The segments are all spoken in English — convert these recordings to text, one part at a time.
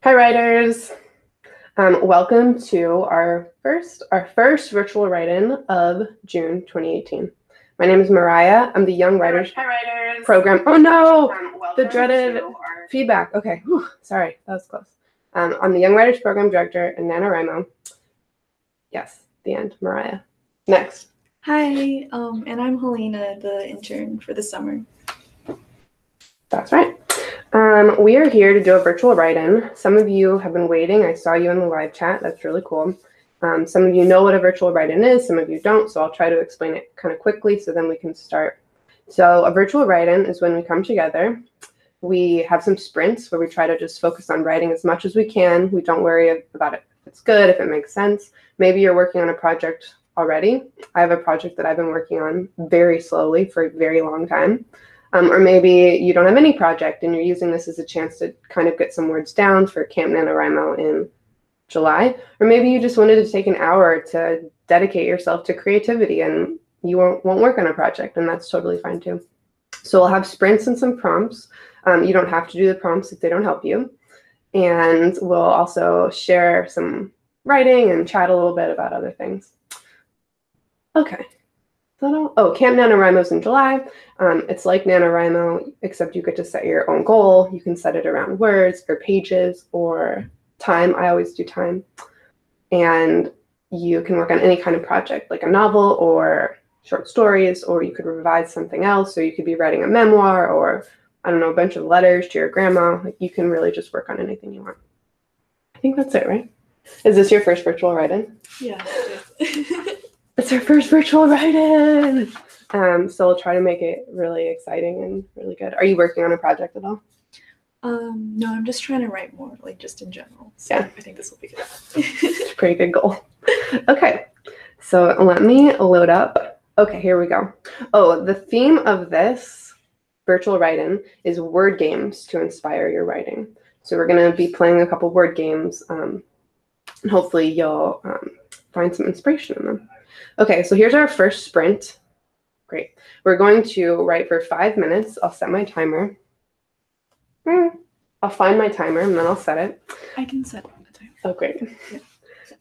Hi, writers. Welcome to our first virtual write-in of June 2018. My name is Mariah. I'm the Young Writers Program. Oh no, the dreaded feedback. Okay, whew, sorry, that was close. I'm the Young Writers Program Director in NaNoWriMo. Yes, the end. Mariah. Next. Hi, and I'm Helena, the intern for the summer. That's right. We are here to do a virtual write-in. Some of you have been waiting. I saw you in the live chat. That's really cool. Some of you know what a virtual write-in is. Some of you don't, so I'll try to explain it kind of quickly so then we can start. So a virtual write-in is when we come together. We have some sprints where we try to just focus on writing as much as we can. We don't worry about it if it's good, if it makes sense. Maybe you're working on a project already. I have a project that I've been working on very slowly for a very long time. Or maybe you don't have any project and you're using this as a chance to kind of get some words down for Camp NaNoWriMo in July. Or maybe you just wanted to take an hour to dedicate yourself to creativity and you won't work on a project, and that's totally fine too. So we'll have sprints and some prompts. You don't have to do the prompts if they don't help you. And we'll also share some writing and chat a little bit about other things. Okay. Oh, Camp NaNoWriMo's in July. It's like NaNoWriMo, except you get to set your own goal. You can set it around words or pages or time. I always do time. And you can work on any kind of project, like a novel or short stories, or you could revise something else, or you could be writing a memoir or, I don't know, a bunch of letters to your grandma. Like, you can really just work on anything you want. I think that's it, right? Is this your first virtual write-in? Yeah. It's our first virtual write-in. So we'll try to make it really exciting and really good. Are you working on a project at all? No, I'm just trying to write more, like just in general. So yeah. I think this will be good. It's a pretty good goal. Okay, so let me load up. Okay, here we go. Oh, the theme of this virtual write-in is word games to inspire your writing. So we're going to be playing a couple word games, and hopefully you'll find some inspiration in them. Okay, so here's our first sprint. Great. We're going to write for 5 minutes. I'll set my timer. I'll find my timer and then I'll set it. I can set the timer. Oh, great. Yeah.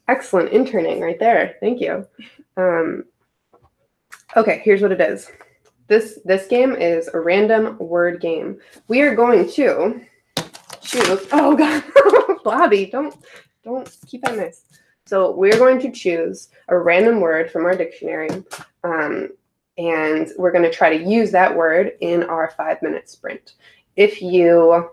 Excellent interning right there. Thank you. Okay, here's what it is. This game is a random word game. We are going to choose. Oh God, Bobby, don't keep that nice. So we're going to choose a random word from our dictionary, and we're going to try to use that word in our 5-minute sprint. If you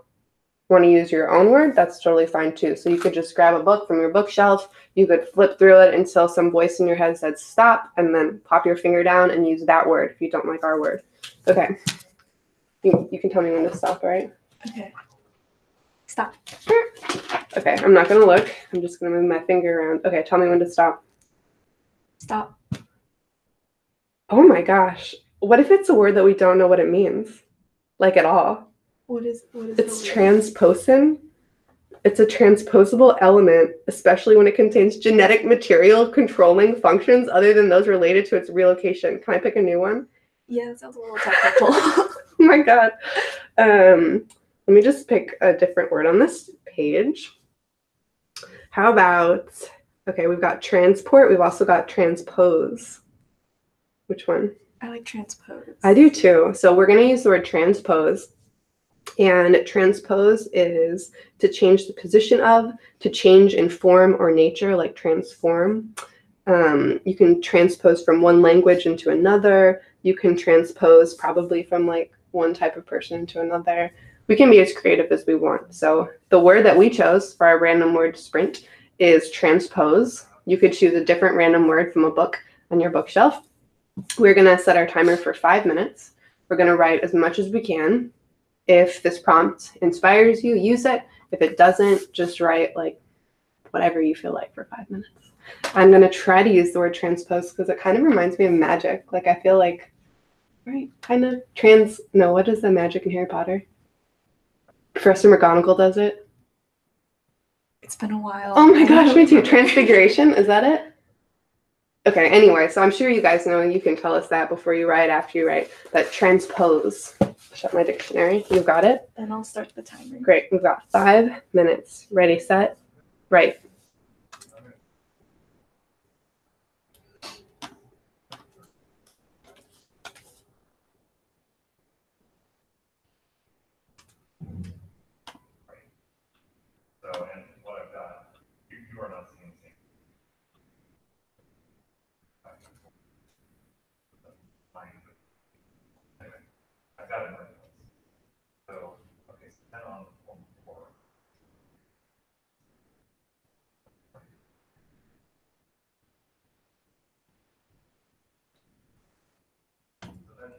want to use your own word, that's totally fine too. So you could just grab a book from your bookshelf, you could flip through it until some voice in your head said stop, and then pop your finger down and use that word if you don't like our word. Okay. You can tell me when to stop, all right? Okay. Stop. Okay, I'm not going to look. I'm just going to move my finger around. Okay, tell me when to stop. Stop. Oh my gosh. What if it's a word that we don't know what it means? Like at all? What is It's transposin. It's a transposable element, especially when it contains genetic material controlling functions other than those related to its relocation. Can I pick a new one? Yeah, it sounds a little technical. Oh my God. Let me just pick a different word on this page. How about, okay, we've got transport. We've also got transpose. Which one? I like transpose. I do too. So we're going to use the word transpose. And transpose is to change the position of, to change in form or nature, like transform. You can transpose from one language into another. You can transpose probably from like one type of person into another. We can be as creative as we want. So the word that we chose for our random word sprint is transpose. You could choose a different random word from a book on your bookshelf. We're going to set our timer for 5 minutes. We're going to write as much as we can. If this prompt inspires you, use it. If it doesn't, just write like whatever you feel like for 5 minutes. I'm going to try to use the word transpose because it kind of reminds me of magic. Like, I feel like, right, kind of no, what is the magic in Harry Potter? Professor McGonagall does it. It's been a while. Oh my gosh, me too. Transfiguration, is that it? Okay, anyway, so I'm sure you guys know, you can tell us that before you write, after you write, but transpose. Shut my dictionary. You got it? And I'll start the timer. Great. We've got 5 minutes. Ready, set, write. So, and what I've got, you are not seeing the same. Anyway, I've got it right. So, okay, so 10 on 4. So then,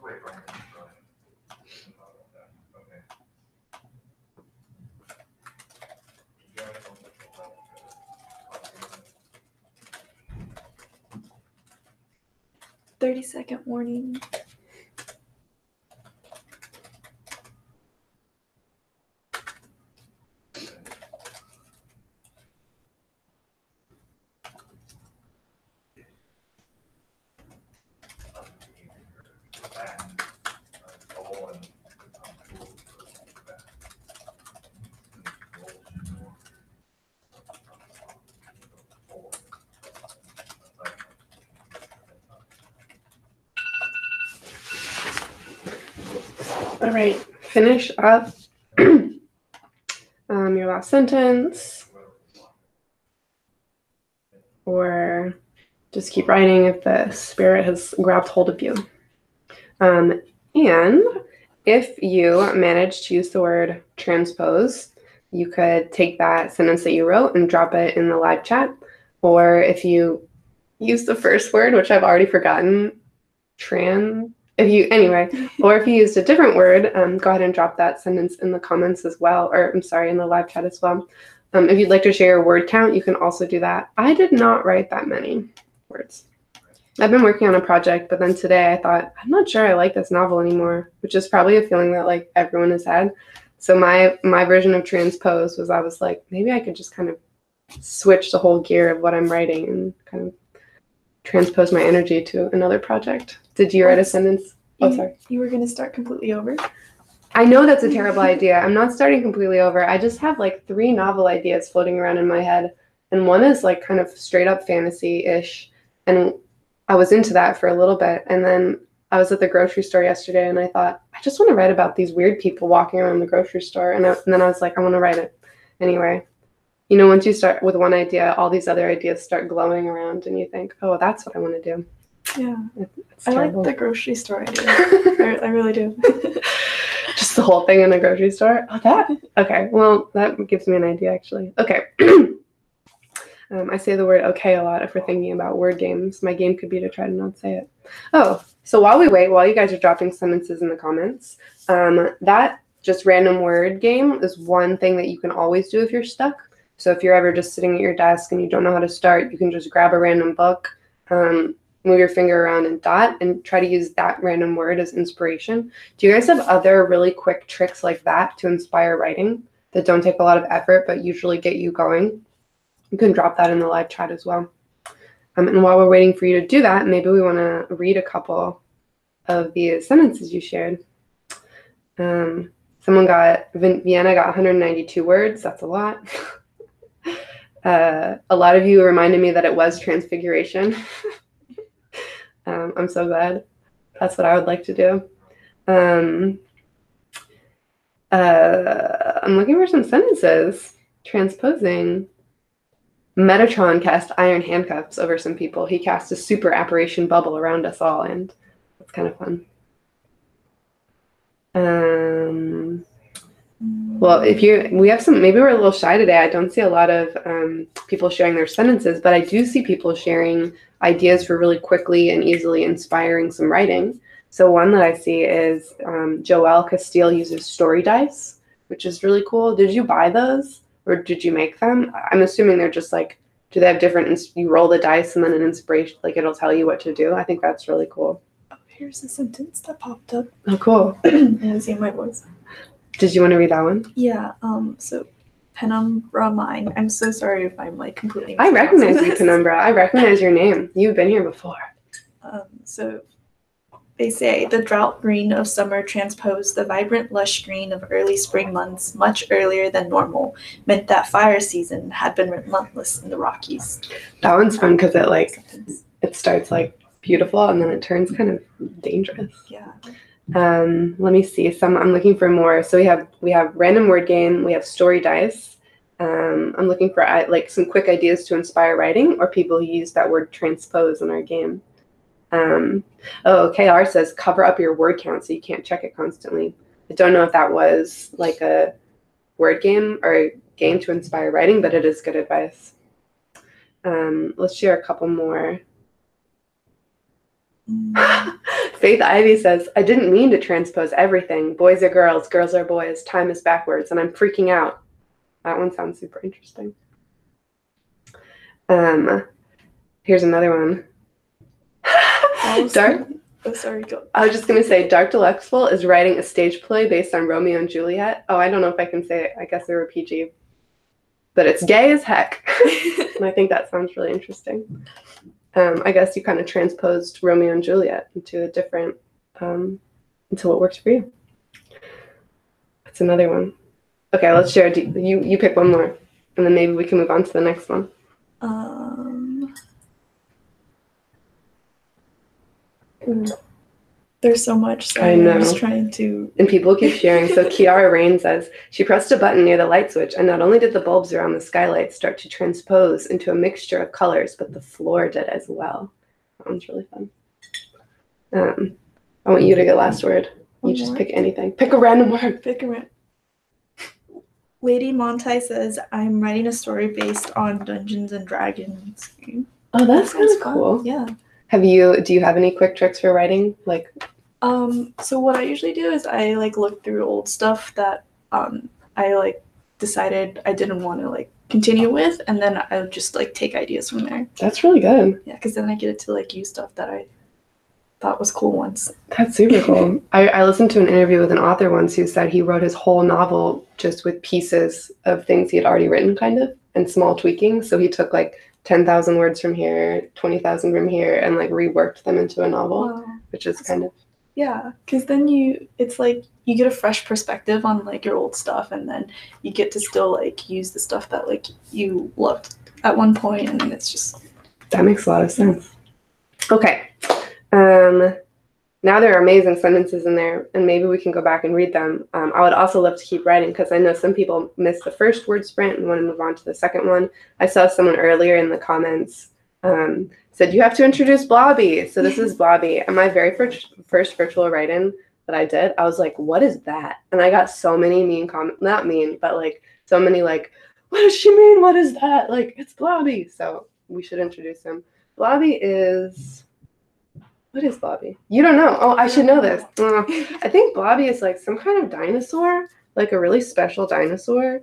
wait, Brian, okay. 30-second warning. All right, finish up your last sentence, or just keep writing if the spirit has grabbed hold of you. And if you manage to use the word transpose, you could take that sentence that you wrote and drop it in the live chat. Or if you use the first word, which I've already forgotten, or if you used a different word, go ahead and drop that sentence in the comments as well, or I'm sorry, in the live chat as well. If you'd like to share your word count, you can also do that. I did not write that many words. I've been working on a project, but then today I thought, I'm not sure I like this novel anymore, which is probably a feeling that like everyone has had. So my version of transpose was, I was like, maybe I could just kind of switch the whole gear of what I'm writing and kind of transpose my energy to another project. Did you write a sentence? Oh, sorry. You were going to start completely over? I know that's a terrible idea. I'm not starting completely over. I just have like 3 novel ideas floating around in my head. And one is like kind of straight up fantasy-ish. And I was into that for a little bit. And then I was at the grocery store yesterday and I thought, I just want to write about these weird people walking around the grocery store. And then I was like, I want to write it. Anyway, you know, once you start with one idea, all these other ideas start glowing around and you think, oh, that's what I want to do. Yeah. It's I terrible. like the grocery store idea. I really do. Just the whole thing in a grocery store? Oh, that? Okay, well, that gives me an idea, actually. Okay. I say the word okay a lot if we're thinking about word games. My game could be to try to not say it. Oh, so while we wait, while you guys are dropping sentences in the comments, that just random word game is one thing that you can always do if you're stuck. So if you're ever just sitting at your desk and you don't know how to start, you can just grab a random book, move your finger around and dot, and try to use that random word as inspiration. Do you guys have other really quick tricks like that to inspire writing that don't take a lot of effort but usually get you going? You can drop that in the live chat as well. And while we're waiting for you to do that, maybe we want to read a couple of the sentences you shared. Vienna got 192 words. That's a lot. A lot of you reminded me that it was transfiguration. I'm so glad. That's what I would like to do. I'm looking for some sentences. Transposing. Metatron cast iron handcuffs over some people. He cast a super apparition bubble around us all, and that's kind of fun. Well, we have some, maybe we're a little shy today. I don't see a lot of people sharing their sentences, but I do see people sharing ideas for really quickly and easily inspiring some writing. So one that I see is Joelle Castile uses story dice, which is really cool. Did you buy those or did you make them? I'm assuming they're just like, do they have different, you roll the dice and then an inspiration, like it'll tell you what to do. I think that's really cool. Oh, here's a sentence that popped up. Oh, cool. Using my voice. Did you want to read that one? Yeah, so Penumbra Mine. I'm so sorry if I'm like completely I recognize mispronouncing you, this. Penumbra. I recognize your name. You've been here before. So they say the drought green of summer transposed the vibrant lush green of early spring months much earlier than normal, meant that fire season had been relentless in the Rockies. That one's fun because it starts like beautiful and then it turns kind of dangerous. Yeah. Let me see. I'm looking for more. So we have random word game. We have story dice. I'm looking for like some quick ideas to inspire writing or people who use that word transpose in our game. KR says cover up your word count so you can't check it constantly. I don't know if that was like a word game or a game to inspire writing, but it is good advice. Let's share a couple more. Faith Ivy says, I didn't mean to transpose everything. Boys are girls, girls are boys, time is backwards, and I'm freaking out. That one sounds super interesting. Here's another one. Dark. Oh, sorry, go. I was just going to say, Dark Deluxeful is writing a stage play based on Romeo and Juliet. Oh, I don't know if I can say it. I guess they were PG. But it's gay as heck. And I think that sounds really interesting. I guess you kind of transposed Romeo and Juliet into a different, into what works for you. That's another one. Okay, let's share. You pick one more, and then maybe we can move on to the next one. There's so much. So I know. I'm just trying to. And people keep sharing. So Kiara Rain says, she pressed a button near the light switch, and not only did the bulbs around the skylight start to transpose into a mixture of colors, but the floor did as well. That one's really fun. I want you to get last word. You just pick anything. Pick a random word. Pick a random. Lady Montai says, I'm writing a story based on Dungeons and Dragons. Oh, that's kind of cool. Yeah. Do you have any quick tricks for writing? So what I usually do is I look through old stuff that I decided I didn't want to continue with, and then I would just take ideas from there. That's really good. Yeah, because then I get to use stuff that I thought was cool once. That's super cool. I listened to an interview with an author once who said he wrote his whole novel just with pieces of things he had already written, kind of, and small tweaking. So he took 10,000 words from here, 20,000 from here, and reworked them into a novel, Wow. which is kind of. Yeah, because then you get a fresh perspective on your old stuff, and then you get to still use the stuff that you loved at one point, and it's just. That makes a lot of sense. Okay. Now there are amazing sentences in there, and maybe we can go back and read them. I would also love to keep writing because I know some people missed the first word sprint and want to move on to the second one. I saw someone earlier in the comments said, you have to introduce Blobby. So this is Blobby. And my very first virtual write-in that I did, I was like, what is that? And I got so many mean comments, not mean, but so many what does she mean? What is that? It's Blobby. So we should introduce him. Blobby is... What is Blobby? You don't know. Oh, I should know this. I think Blobby is some kind of dinosaur, a really special dinosaur.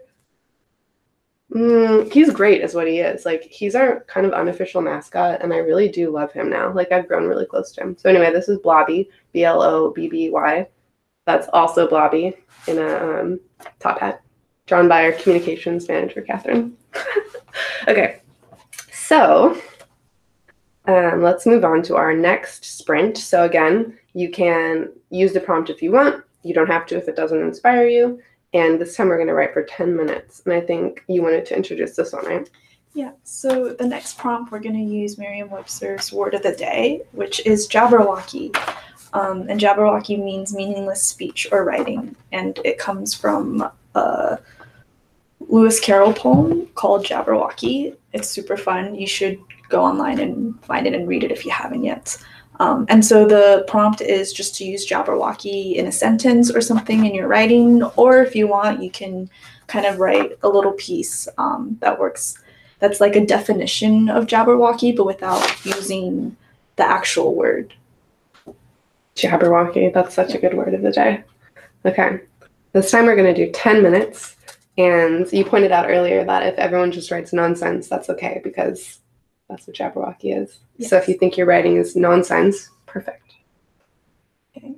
He's great is what he is. He's our kind of unofficial mascot, and I really do love him now. I've grown really close to him. So anyway, this is Blobby, Blobby. That's also Blobby in a top hat, drawn by our communications manager, Catherine. Okay, so... let's move on to our next sprint. So again, you can use the prompt if you want. You don't have to if it doesn't inspire you. And this time we're going to write for 10 minutes. And I think you wanted to introduce this one, right? Yeah, so the next prompt, we're going to use Merriam Webster's word of the day, which is jabberwocky. And jabberwocky means meaningless speech or writing. And it comes from a Lewis Carroll poem called Jabberwocky. It's super fun. You should go online and find it and read it if you haven't yet. And so the prompt is just to use jabberwocky in a sentence or something in your writing, or if you want, you can kind of write a little piece that's a definition of jabberwocky, but without using the actual word. Jabberwocky, that's such a good word of the day. Okay, this time we're going to do 10 minutes. And you pointed out earlier that if everyone just writes nonsense, that's okay, because that's what jabberwocky is. Yes. So if you think your writing is nonsense, perfect. Okay.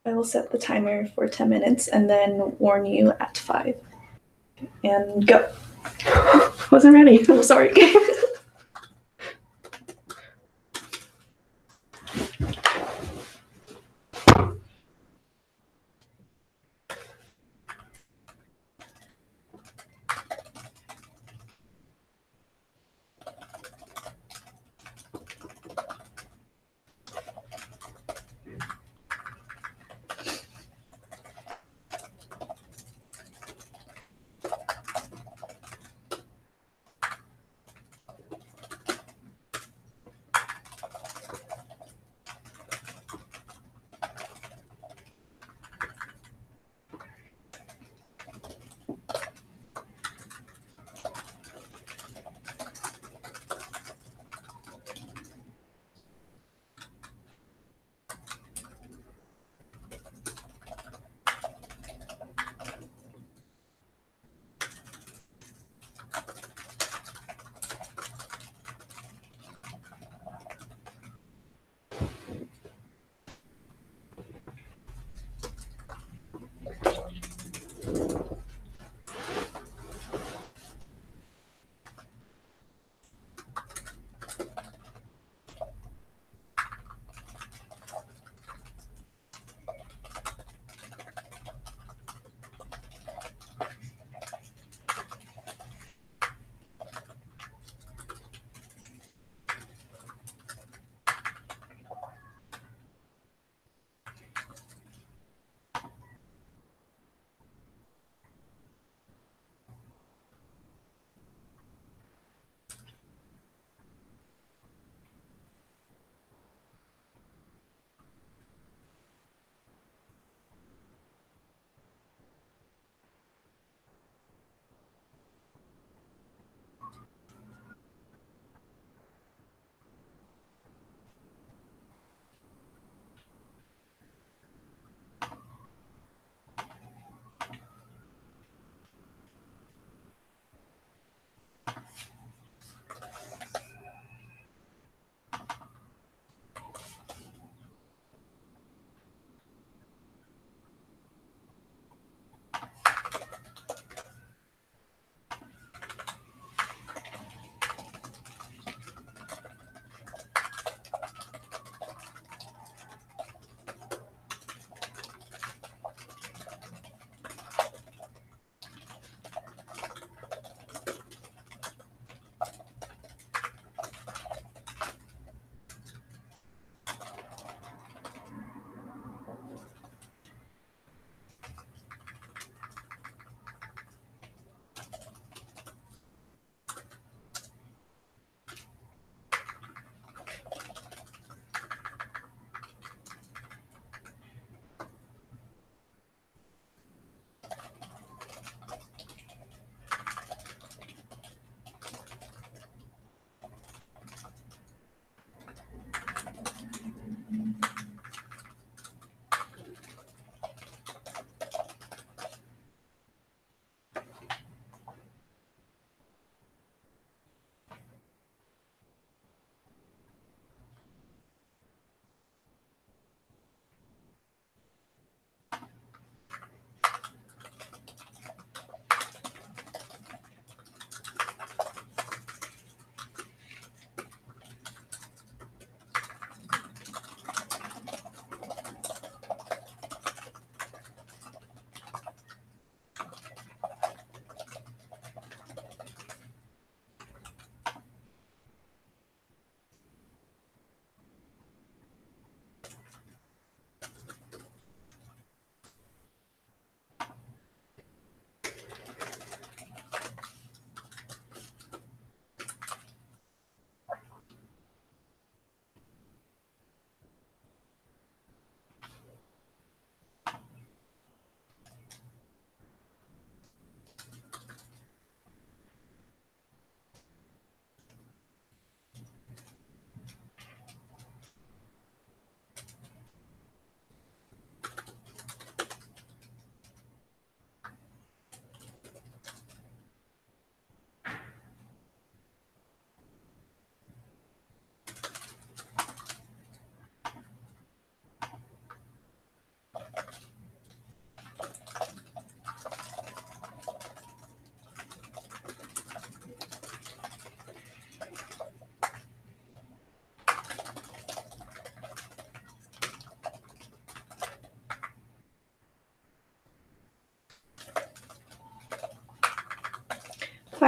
I will set the timer for 10 minutes and then warn you at 5. And go. Wasn't ready. Oh, sorry.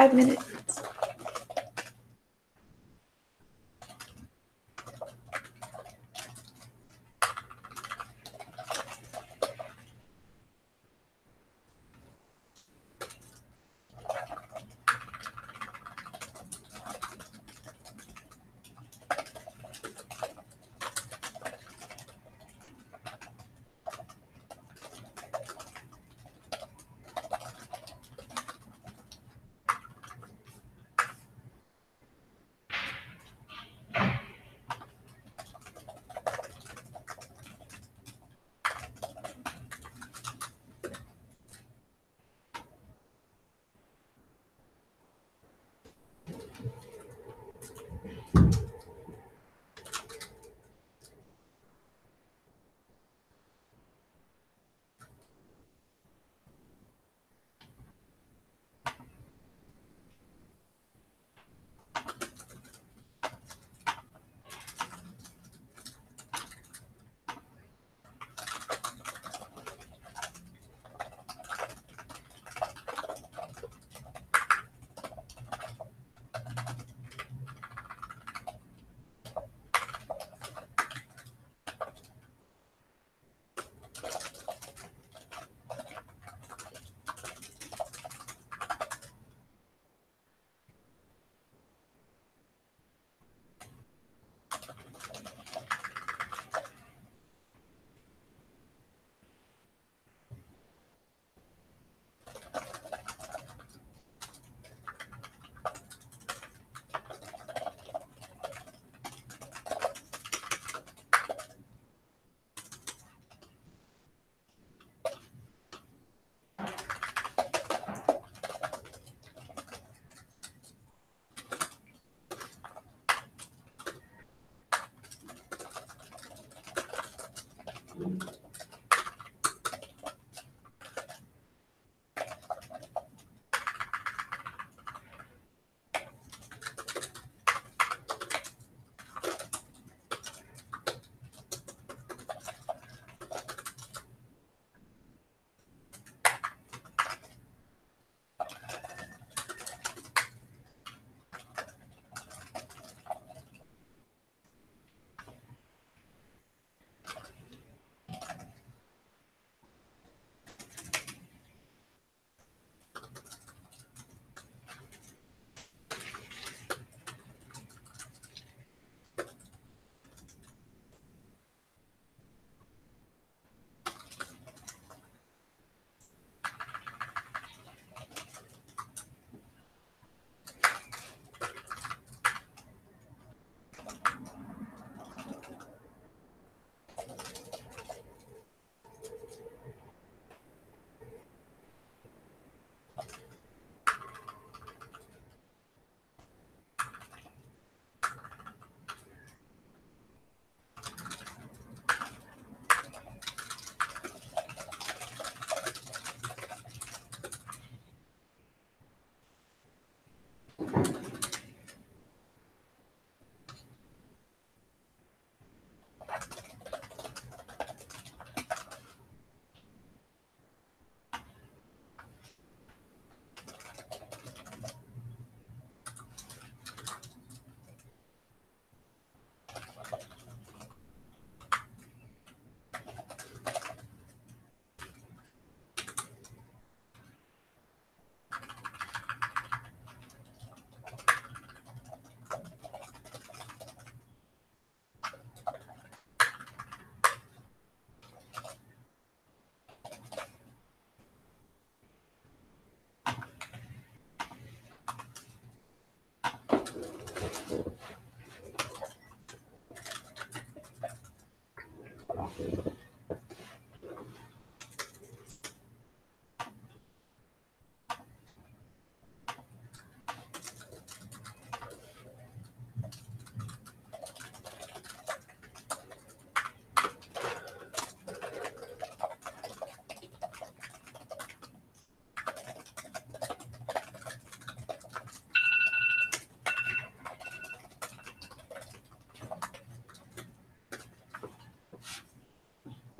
5 minutes.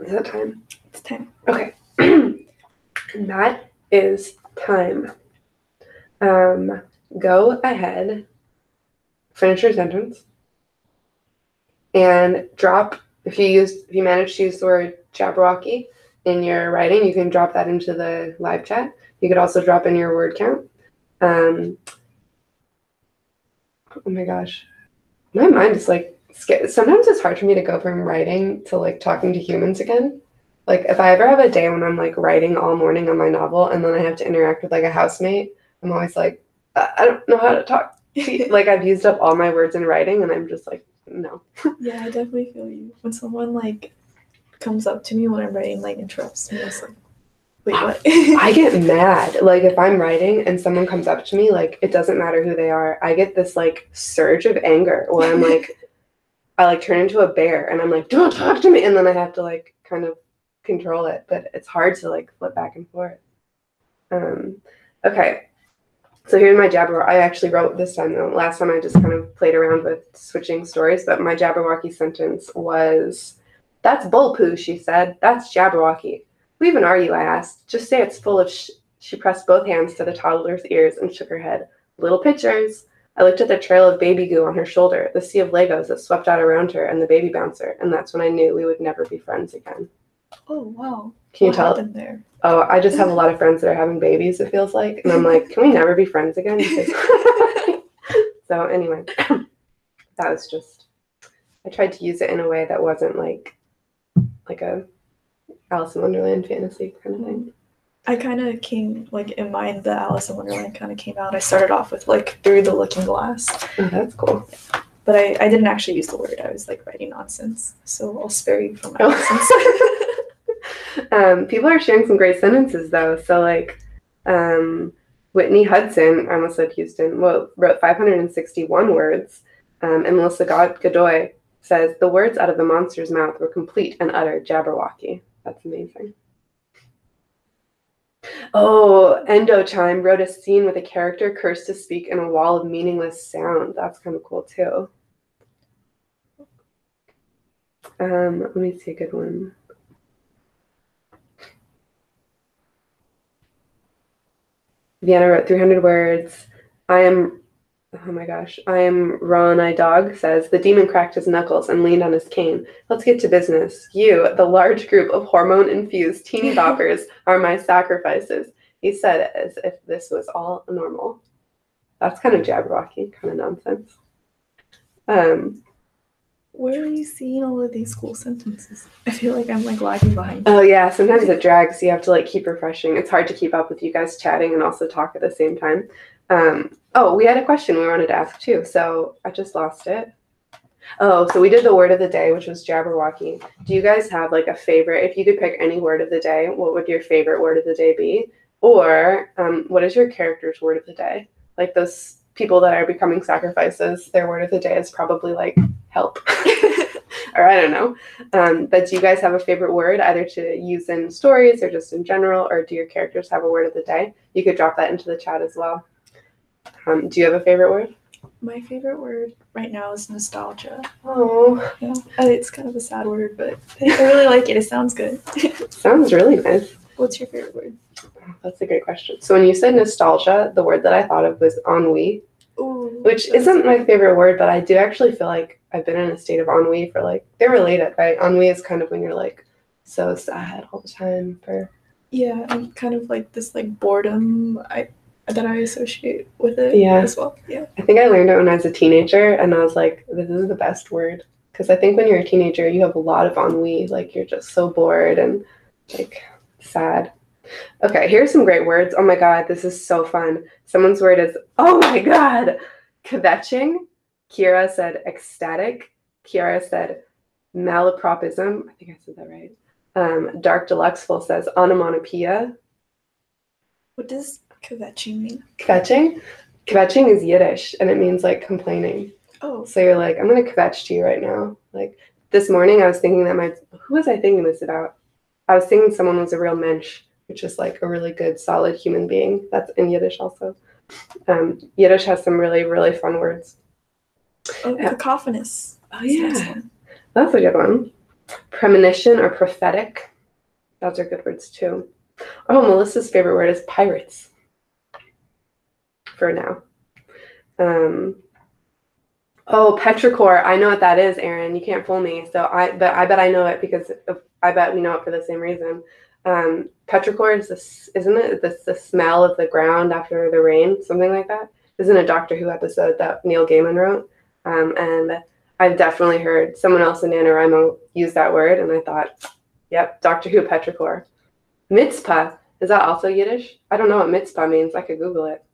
Is that time? It's time. Okay. And that is time. go ahead, finish your sentence, and drop, if you manage to use the word jabberwocky in your writing, you can drop that into the live chat. You could also drop in your word count. Oh my gosh. My mind is like, sometimes it's hard for me to go from writing to like talking to humans again. Like if I ever have a day when I'm like writing all morning on my novel and then I have to interact with like a housemate, I'm always like, I don't know how to talk. Like I've used up all my words in writing and I'm just like, no. Yeah, I definitely feel you. When someone like comes up to me when I'm writing, like interrupts me, it's like, wait, what? I get mad. Like if I'm writing and someone comes up to me, like it doesn't matter who they are. I get this like surge of anger where I'm like, I like turn into a bear and I'm like, don't talk to me. And then I have to like kind of control it, but it's hard to like flip back and forth. Okay. So here's my Jabberwocky. I actually wrote this time though. Last time I just kind of played around with switching stories, but my Jabberwocky sentence was, "That's bull poo," she said. "That's Jabberwocky." "Who even are you?" I asked. "Just say it's full of She pressed both hands to the toddler's ears and shook her head. "Little pictures." I looked at the trail of baby goo on her shoulder, the sea of Legos that swept out around her, and the baby bouncer, and that's when I knew we would never be friends again. Oh, wow. Can you What tell? happened there? Oh, I just have a lot of friends that are having babies, it feels like. And I'm like, can we never be friends again? So anyway, that was just, I tried to use it in a way that wasn't like a Alice in Wonderland fantasy kind of thing. I kind of came, like, in mind, the Alice in Wonderland kind of came out. I started off with, like, Through the Looking Glass. Oh, that's cool. But I didn't actually use the word. I was, like, writing nonsense. So I'll spare you from my nonsense. People are sharing some great sentences, though. So, like, Whitney Hudson, I almost said Houston, wrote 561 words. And Melissa Godoy says, "The words out of the monster's mouth were complete and utter Jabberwocky." That's amazing. Oh, Endochime wrote a scene with a character cursed to speak in a wall of meaningless sound. That's kind of cool, too. Let me see a good one. Vienna wrote 300 words. I am Ron I Dog says, "The demon cracked his knuckles and leaned on his cane. Let's get to business. You, the large group of hormone-infused teeny boppers, are my sacrifices," he said as if this was all normal. That's kind of Jabberwocky, kind of nonsense. Where are you seeing all of these cool sentences? I feel like I'm like lagging behind. Oh yeah, sometimes it drags, so you have to like keep refreshing. It's hard to keep up with you guys chatting and also talk at the same time. Oh, we had a question we wanted to ask too, so I just lost it. Oh, so we did the word of the day, which was Jabberwocky. Do you guys have like a favorite? If you could pick any word of the day, what would your favorite word of the day be? Or what is your character's word of the day? Like those people that are becoming sacrifices, their word of the day is probably like help. Or I don't know. But do you guys have a favorite word either to use in stories or just in general, or do your characters have a word of the day? You could drop that into the chat as well. Do you have a favorite word? My favorite word right now is nostalgia. Oh. Yeah, it's kind of a sad word, but I really like it. It sounds good. Sounds really nice. What's your favorite word? That's a great question. So when you said nostalgia, the word that I thought of was ennui. Ooh, which isn't my favorite word, but I do actually feel like I've been in a state of ennui for like, they're related, right? Ennui is kind of when you're like so sad all the time for. Yeah, and kind of like this like boredom that I associate with it as well. Yeah. I think I learned it when I was a teenager and I was like, this is the best word. Because I think when you're a teenager, you have a lot of ennui. Like you're just so bored and like sad. Okay, here's some great words. Oh my God, this is so fun. Someone's word is, oh my God, kvetching. Kira said ecstatic. Kiara said malapropism. I think I said that right. Dark Deluxeful says onomatopoeia. What does kvetching mean? Kvetching? Kvetching is Yiddish and it means like complaining. Oh. So you're like, I'm going to kvetch to you right now. Like this morning I was thinking that who was I thinking this about? I was thinking someone was a real mensch, which is like a really good, solid human being. That's in Yiddish also. Yiddish has some really, really fun words. Oh, cacophonous. Oh, yeah. That's a good one. Premonition or prophetic. Those are good words, too. Oh, Melissa's favorite word is pirates. For now. Oh, petrichor. I know what that is, Aaron. You can't fool me. But I bet I know it because I bet we know it for the same reason. Petrichor is this, isn't it? The smell of the ground after the rain, something like that. This is in a Doctor Who episode that Neil Gaiman wrote. And I've definitely heard someone else in NaNoWriMo use that word, and I thought, yep, Doctor Who petrichor. Mitzpah. Is that also Yiddish? I don't know what mitzpah means. I could Google it.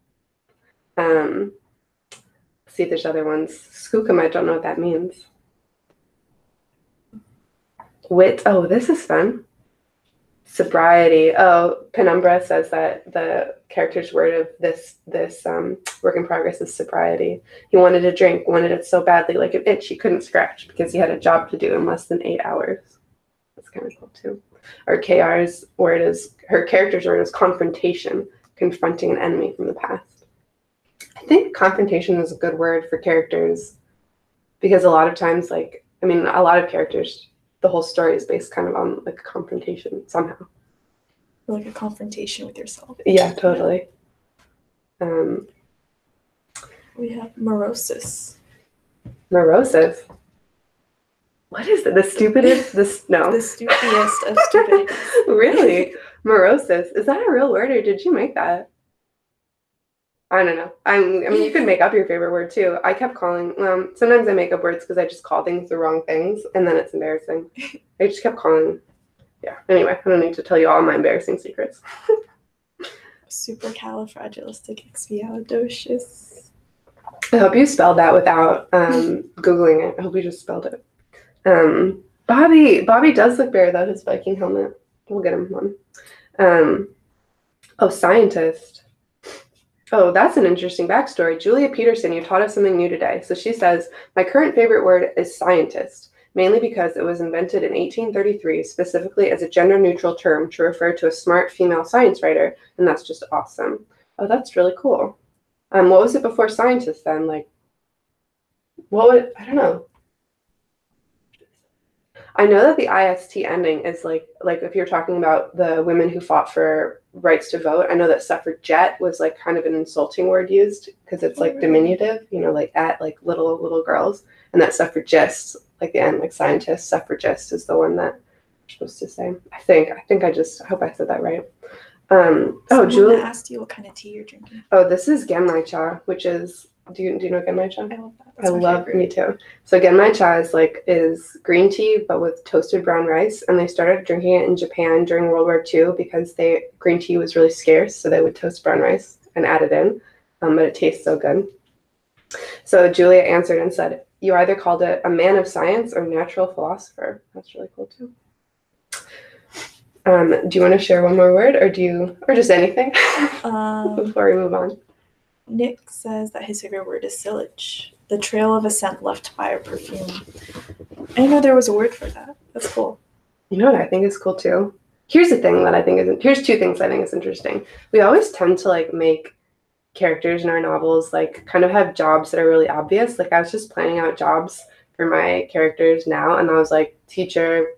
See if there's other ones. Skookum, I don't know what that means. Wit. Oh, this is fun. Sobriety. Oh, Penumbra says that the character's word of this work in progress is sobriety. He wanted a drink, wanted it so badly, like an itch he couldn't scratch because he had a job to do in less than 8 hours. That's kind of cool too. Or KR's word is, her character's word is confrontation, confronting an enemy from the past. I think confrontation is a good word for characters because a lot of times, like, I mean, a lot of characters, the whole story is based kind of on like a confrontation somehow. Like a confrontation with yourself. Yeah, totally. We have morosis. Morosis? What is it? The stupidest? No. The stupidest of stupid. Really? Morosis. Is that a real word or did you make that? I don't know. I mean, you could make up your favorite word too. I kept calling, sometimes I make up words because I just call things the wrong things and then it's embarrassing. I just kept calling. Yeah. Anyway, I don't need to tell you all my embarrassing secrets. Supercalifragilisticexpialidocious. I hope you spelled that without Googling it. I hope you just spelled it. Bobby does look bare without his Viking helmet. We'll get him one. Oh, scientist. Oh, that's an interesting backstory. Julia Peterson, you taught us something new today. So she says, my current favorite word is scientist, mainly because it was invented in 1833, specifically as a gender-neutral term to refer to a smart female science writer, and that's just awesome. Oh, that's really cool. What was it before scientist then? Like, I don't know. I know that the IST ending is like if you're talking about the women who fought for rights to vote, I know that suffragette was like kind of an insulting word used because it's like diminutive, you know, like at like little girls, and that suffragists, like the end, like scientist, suffragist is the one that you're supposed to say. I hope I said that right. Julie asked you what kind of tea you're drinking. Oh, this is genmai cha, which is, do you know genmai cha? I love that. I love, me too. So genmai cha is green tea, but with toasted brown rice. And they started drinking it in Japan during World War II because green tea was really scarce. So they would toast brown rice and add it in. But it tastes so good. So Julia answered and said, you either called it a man of science or natural philosopher. That's really cool too. Do you want to share one more word or just anything before we move on? Nick says that his favorite word is silage, the trail of a scent left by a perfume. I didn't know there was a word for that. That's cool. You know what I think is cool too? Here's two things I think is interesting. We always tend to like make characters in our novels like kind of have jobs that are really obvious. Like I was just planning out jobs for my characters now, and I was like, teacher,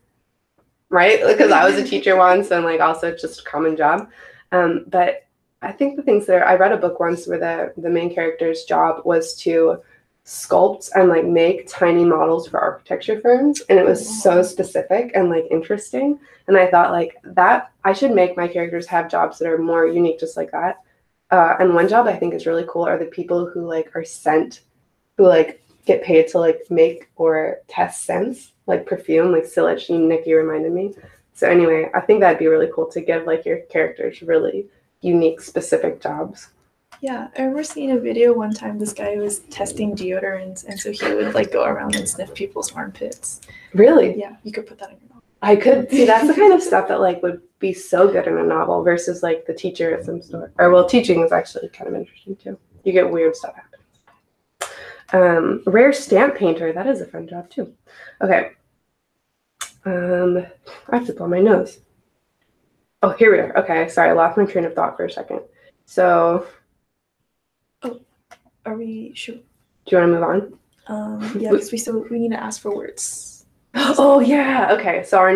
right? Because I was a teacher once, and like also just a common job. But I think the things I read a book once where the main character's job was to sculpt and like make tiny models for architecture firms, and it was so specific and like interesting. And I thought like that I should make my characters have jobs that are more unique, just like that. And one job I think is really cool are the people who like are sent, who like get paid to like make or test scents, like perfume, like silage. Nikki reminded me. So anyway, I think that'd be really cool to give like your characters really unique, specific jobs. Yeah, I remember seeing a video one time. This guy was testing deodorants, and so he would like go around and sniff people's armpits. Really? Yeah, you could put that in your novel. I could see that's the kind of stuff that like would be so good in a novel versus like the teacher at some store. Or well, teaching is actually kind of interesting too. You get weird stuff happening. Rare stamp painter, that is a fun job too. Okay. I have to blow my nose. Oh, here we are. Okay, sorry, I lost my train of thought for a second. So, are we sure? Do you want to move on? Yeah, because we need to ask for words. Oh yeah. Okay. So our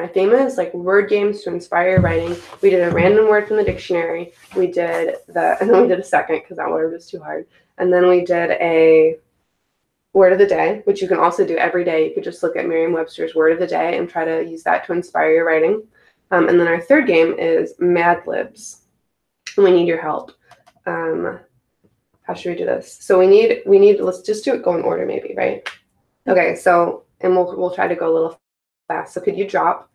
theme is like word games to inspire writing. We did a random word from the dictionary. We did and then we did a second because that word was too hard. And then we did a word of the day, which you can also do every day. You could just look at Merriam Webster's word of the day and try to use that to inspire your writing. And then our third game is Mad Libs. We need your help. How should we do this? So we need, let's just do it go in order maybe, right? Okay, so, and we'll try to go a little fast. So could you drop,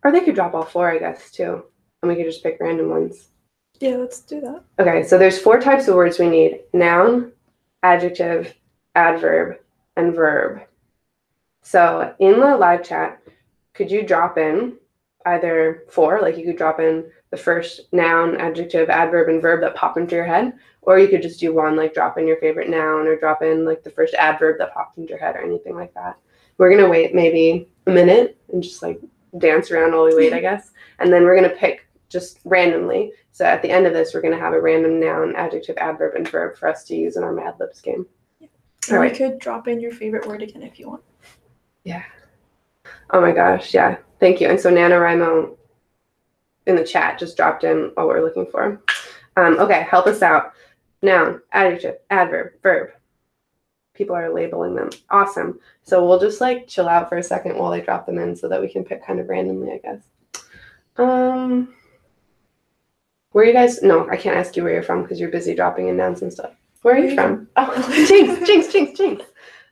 or they could drop all 4, I guess, too. And we could just pick random ones. Yeah, let's do that. Okay, so there's 4 types of words we need: noun, adjective, adverb, and verb. So in the live chat, could you drop in either 4, like you could drop in the first noun, adjective, adverb, and verb that pop into your head, or you could just do 1, like drop in your favorite noun or drop in like the first adverb that popped into your head or anything like that. We're gonna wait maybe a minute and just like dance around while we wait, I guess. And then we're gonna pick just randomly. So at the end of this, we're gonna have a random noun, adjective, adverb, and verb for us to use in our Mad Libs game. Yeah. All right. You could drop in your favorite word again if you want. Yeah. Oh my gosh, yeah. Thank you. And so NaNoWriMo in the chat just dropped in what we're looking for. Okay, help us out. Noun, adjective, adverb, verb. People are labeling them. Awesome. So we'll just like chill out for a second while they drop them in so that we can pick kind of randomly, I guess. Where are you guys? No, I can't ask you where you're from because you're busy dropping in nouns and stuff. Where are you from? Oh, jinx.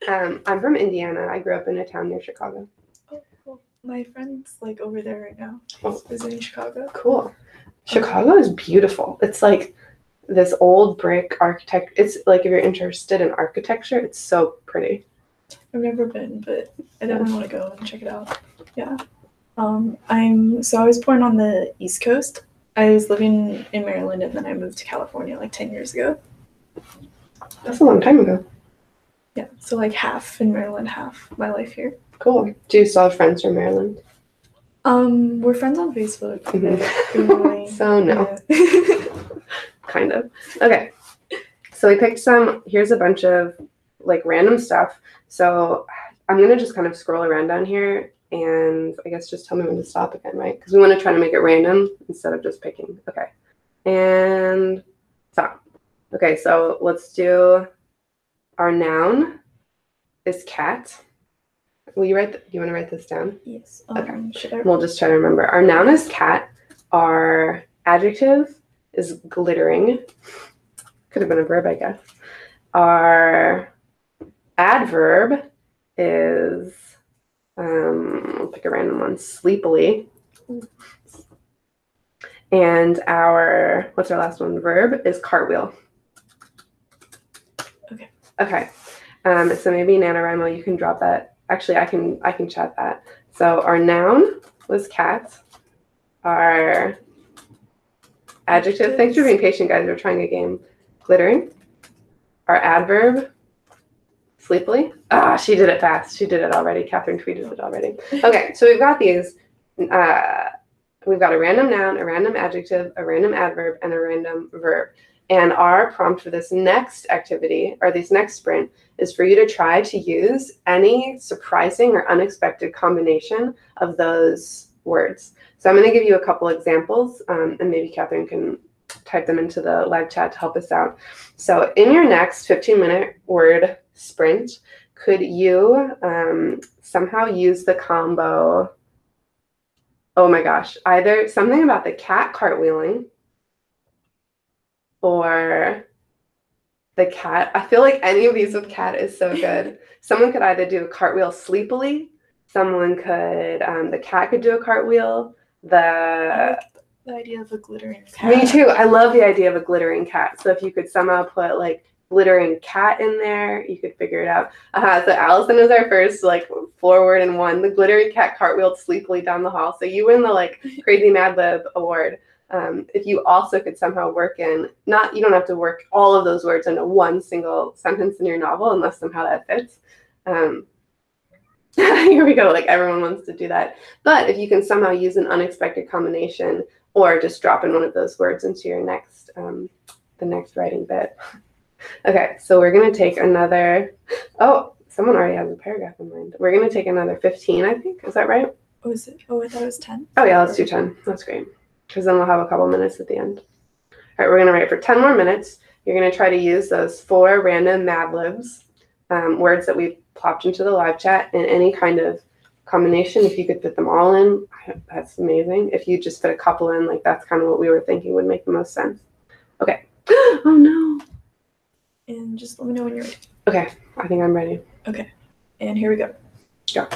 I'm from Indiana. I grew up in a town near Chicago. Oh, cool. My friend's like over there right now. Oh. He's visiting Chicago. Cool. Chicago is beautiful. It's like this old brick architect. It's like if you're interested in architecture, it's so pretty. I've never been, but I definitely want to go and check it out. Yeah. I was born on the East Coast. I was living in Maryland and then I moved to California like 10 years ago. That's a long time ago. Yeah, so like half in Maryland, half my life here. Cool. Do you still have friends from Maryland? We're friends on Facebook. So no. Yeah. Kind of. Okay. So we picked some, here's a bunch of like random stuff. So I'm going to just kind of scroll around down here and I guess just tell me when to stop again, right? Because we want to try to make it random instead of just picking. Okay. And stop. Okay, so let's do our noun is cat. Will you write, do you want to write this down? Yes. Okay. We'll just try to remember. Our noun is cat. Our adjective is glittering. Could have been a verb, I guess. Our adverb is, I'll pick a random one, sleepily. And our, what's our last one? Verb is cartwheel. Okay. Okay. So maybe NaNoWriMo, you can drop that. Actually, I can chat that. So our noun was cat. Our adjective, thanks for being patient, guys. We're trying a game. Glittering. Our adverb, sleepily. Ah, she did it fast. She did it already. Catherine tweeted it already. Okay, so we've got these. We've got a random noun, a random adjective, a random adverb, and a random verb. And our prompt for this next activity, or this next sprint, is for you to try to use any surprising or unexpected combination of those words. So I'm going to give you a couple examples, and maybe Catherine can type them into the live chat to help us out. So in your next 15-minute word sprint, could you somehow use the combo, oh my gosh, either something about the cat cartwheeling or the cat. I feel like any of these with cat is so good. Someone could either do a cartwheel sleepily. Someone could, the cat could do a cartwheel. I like the idea of a glittering cat. Me too. I love the idea of a glittering cat. So if you could somehow put like glittering cat in there, you could figure it out. So Allison is our first like forward and one. The glittering cat cartwheeled sleepily down the hall. So you win the like crazy Mad Lib award. If you also could somehow work in, you don't have to work all of those words into one single sentence in your novel unless somehow that fits. Here we go, like everyone wants to do that. But if you can somehow use an unexpected combination or just drop in one of those words into your next, the next writing bit. Okay, so we're gonna take another, oh, someone already has a paragraph in mind. We're gonna take another 15, I think, is that right? Oh, is it? Oh, I thought it was 10. Oh yeah, let's do 10, that's great. Because then we'll have a couple minutes at the end. All right, we're going to write for 10 more minutes. You're going to try to use those 4 random Mad Libs, words that we plopped into the live chat in any kind of combination. If you could fit them all in, that's amazing. If you just fit a couple in, like that's kind of what we were thinking would make the most sense. Okay. Oh no. And just let me know when you're ready. Okay, I think I'm ready. Okay, and here we go. Go.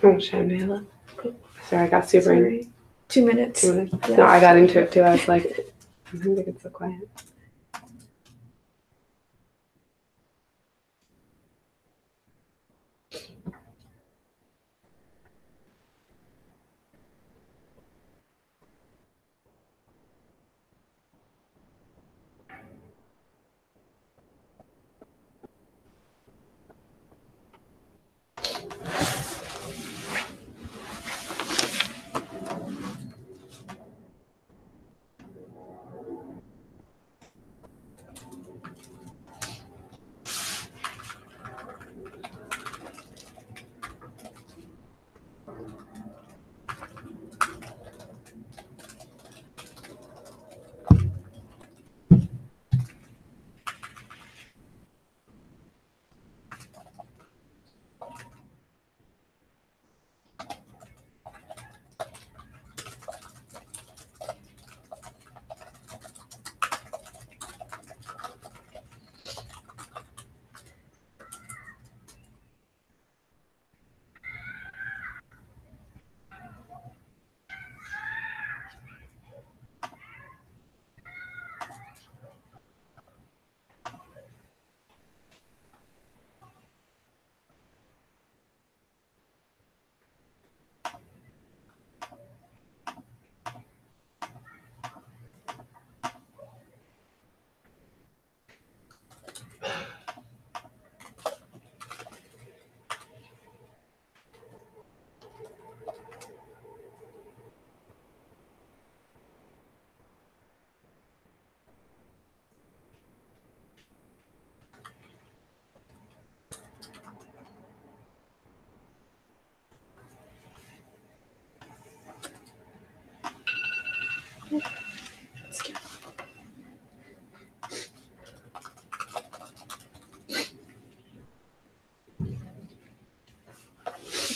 Oh, Shambhala. Sorry, I got super Sorry. 2 minutes. 2 minutes. Yeah. No, I got into it too. I was like, sometimes it gets so quiet.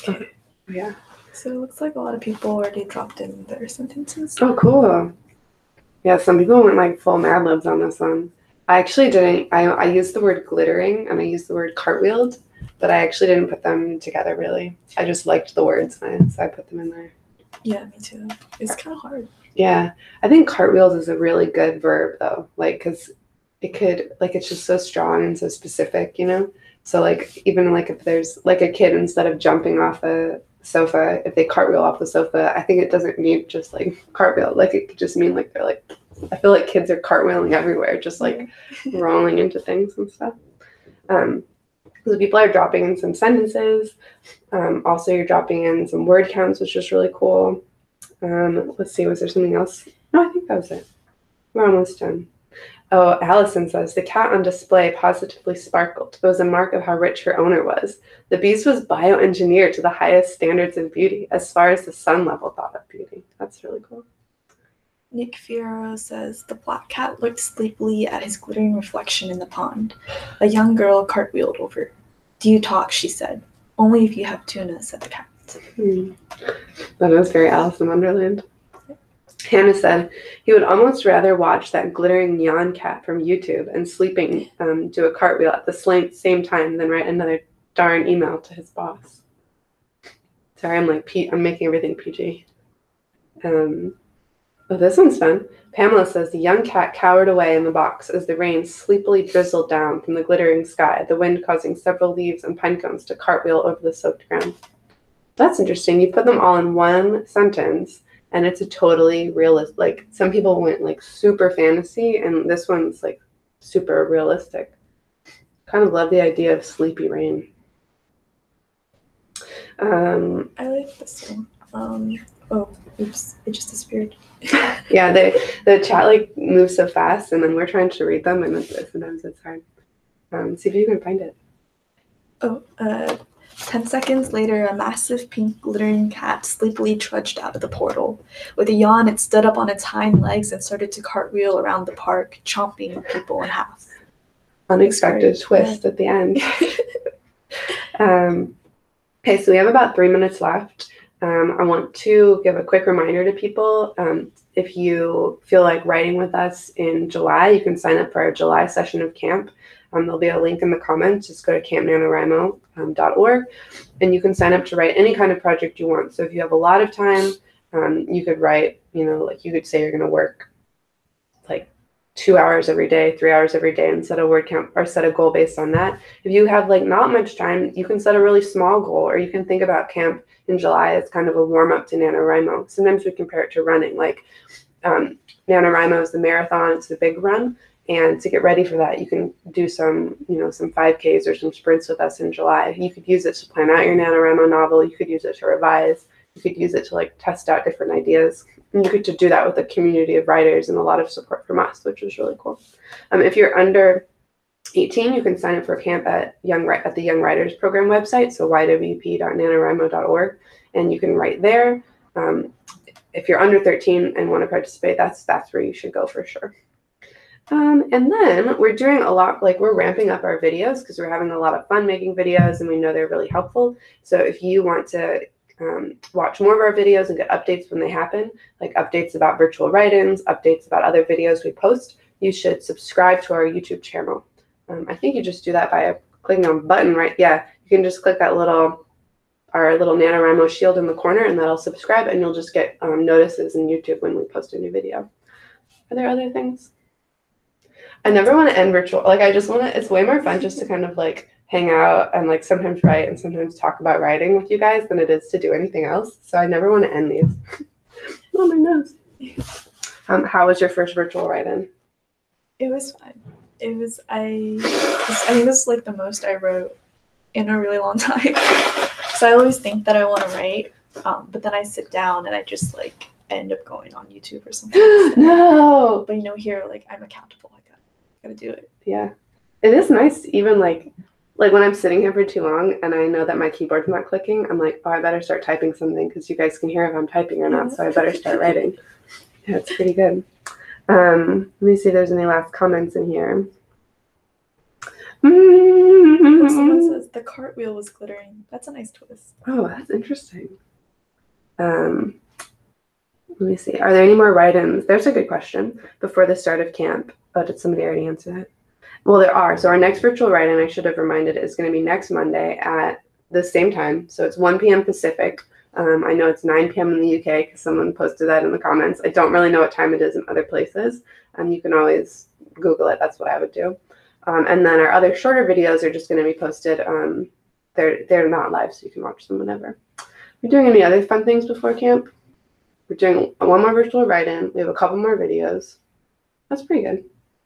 Okay. Yeah. So it looks like a lot of people already dropped in their sentences. Oh, cool. Yeah, some people went like full Mad Libs on this one. I actually didn't. I used the word glittering and I used the word cartwheeled, but I actually didn't put them together really. I just liked the words, so I put them in there. Yeah, me too. It's kind of hard. Yeah, I think cartwheels is a really good verb though, like because it could like it's just so strong and so specific, you know. So like even like if there's like a kid instead of jumping off a sofa, if they cartwheel off the sofa, I think it doesn't mean just like cartwheel. Like it could just mean like they're like I feel like kids are cartwheeling everywhere, just like rolling into things and stuff. So people are dropping in some sentences. Also, you're dropping in some word counts, which is really cool. Let's see, was there something else? No, I think that was it. We're almost done. Oh, Allison says, the cat on display positively sparkled. It was a mark of how rich her owner was. The beast was bioengineered to the highest standards of beauty, as far as the sun level thought of beauty. That's really cool. Nick Fierro says, the black cat looked sleepily at his glittering reflection in the pond. A young girl cartwheeled over. Do you talk, she said. Only if you have tuna, said the cat. That was very Alice in Wonderland. Hannah said, he would almost rather watch that glittering neon cat from YouTube and sleeping do a cartwheel at the same time than write another darn email to his boss. Sorry, I'm making everything PG. Oh, this one's fun. Pamela says, the young cat cowered away in the box as the rain sleepily drizzled down from the glittering sky, the wind causing several leaves and pine cones to cartwheel over the soaked ground. That's interesting. You put them all in one sentence, and it's a totally realistic. Like some people went like super fantasy, and this one's like super realistic. Kind of love the idea of sleepy rain. I like this one. Oh, oops, it just disappeared. Yeah, the chat like moves so fast, and then we're trying to read them, and sometimes it's hard. See if you can find it. Oh, 10 seconds later, a massive pink glittering cat sleepily trudged out of the portal. With a yawn, it stood up on its hind legs and started to cartwheel around the park, chomping people in half. Unexpected twist at the end. Okay, so we have about 3 minutes left. I want to give a quick reminder to people. If you feel like writing with us in July, you can sign up for our July session of camp. There'll be a link in the comments. Just go to campNaNoWriMo.org, and you can sign up to write any kind of project you want. So if you have a lot of time, you could write, like you could say you're going to work like 2 hours every day, 3 hours every day, and set a word count or set a goal based on that. If you have like not much time, you can set a really small goal, or you can think about camp in July as kind of a warm up to NaNoWriMo. Sometimes we compare it to running. Like NaNoWriMo is the marathon, it's the big run. And to get ready for that, you can do some 5Ks or some sprints with us in July. You could use it to plan out your NaNoWriMo novel. You could use it to revise. You could use it to like test out different ideas. And you get to do that with a community of writers and a lot of support from us, which was really cool. If you're under 18, you can sign up for camp at the Young Writers Program website, so ywp.nanowrimo.org, and you can write there. If you're under 13 and want to participate, that's where you should go for sure. And then we're doing a lot, like we're ramping up our videos because we're having a lot of fun making videos and we know they're really helpful. So if you want to watch more of our videos and get updates when they happen, like updates about virtual write-ins, updates about other videos we post, you should subscribe to our YouTube channel. I think you just do that by clicking on a button, right? Yeah, you can just click that our little NaNoWriMo shield in the corner, and that'll subscribe, and you'll just get notices in YouTube when we post a new video. Are there other things? I never want to end virtual. Like I just want to, it's way more fun just to kind of like hang out and like sometimes write and sometimes talk about writing with you guys than it is to do anything else. So I never want to end these. Oh, my nose. How was your first virtual write-in? It was fun. I think this is like the most I wrote in a really long time. So I always think that I want to write, but then I sit down and I just like end up going on YouTube or something. No. But here, like I'm accountable. I gotta do it. Yeah. It is nice to even like when I'm sitting here for too long and I know that my keyboard's not clicking, I'm like, oh, I better start typing something because you guys can hear if I'm typing or not, so I better start writing. Yeah, it's pretty good. Let me see if there's any last comments in here. Someone says the cartwheel was glittering. That's a nice twist. Oh, that's interesting. Let me see. Are there any more write-ins? There's a good question. Before the start of camp. Oh, did somebody already answer that? Well, there are. So our next virtual write-in, I should have reminded, is going to be next Monday at the same time. So it's 1 p.m. Pacific. I know it's 9 p.m. in the UK because someone posted that in the comments. I don't really know what time it is in other places. You can always Google it. That's what I would do. And then our other shorter videos are just going to be posted. They're not live, so you can watch them whenever. We're doing any other fun things before camp? We're doing one more virtual write-in. We have a couple more videos. That's pretty good.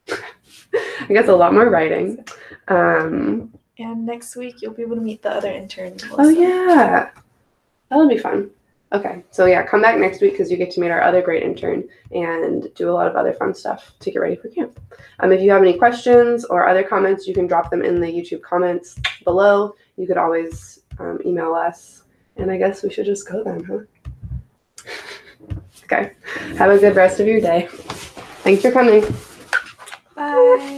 I guess a lot more writing. And next week you'll be able to meet the other interns. Oh yeah, that'll be fun. Okay, so yeah, come back next week because you get to meet our other great intern and do a lot of other fun stuff to get ready for camp. If you have any questions or other comments, you can drop them in the YouTube comments below. You could always email us. And I guess we should just go then, huh? Okay, have a good rest of your day. Thanks for coming. Bye.